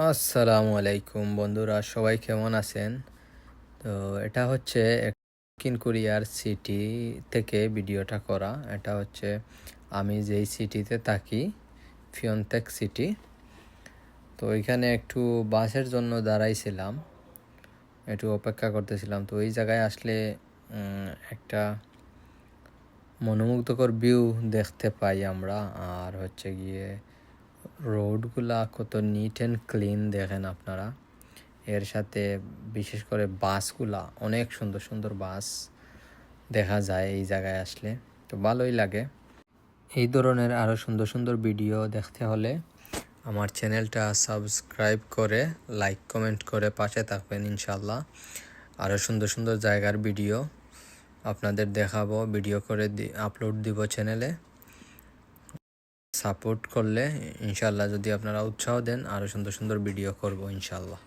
আসসালামু আলাইকুম বন্ধুরা, সবাই কেমন আছেন? তো এটা হচ্ছে দক্ষিণ কোরিয়ার সিটি থেকে ভিডিওটা করা। এটা হচ্ছে আমি যেই সিটিতে থাকি, ফিয়নটেক সিটি। তো এখানে একটু বাসের জন্য দাঁড়াইছিলাম, একটু অপেক্ষা করতেছিলাম। তো এই জায়গায় আসলে একটা মনোমুগ্ধকর ভিউ দেখতে পাই আমরা। আর হচ্ছে গিয়ে রোডগুলা কত নিট অ্যান্ড ক্লিন দেখেন আপনারা। এর সাথে বিশেষ করে বাসগুলা অনেক সুন্দর সুন্দর বাস দেখা যায় এই জায়গায় আসলে, তো ভালোই লাগে। এই ধরনের আরও সুন্দর সুন্দর ভিডিও দেখতে হলে আমার চ্যানেলটা সাবস্ক্রাইব করে লাইক কমেন্ট করে পাশে থাকবেন। ইনশাল্লাহ আরও সুন্দর সুন্দর জায়গার ভিডিও আপনাদের দেখাবো, ভিডিও করে আপলোড দিব চ্যানেলে। সাপোর্ট করলে ইনশাল্লাহ, যদি আপনারা উৎসাহ দেন, আরও সুন্দর সুন্দর ভিডিও করব ইনশাল্লাহ।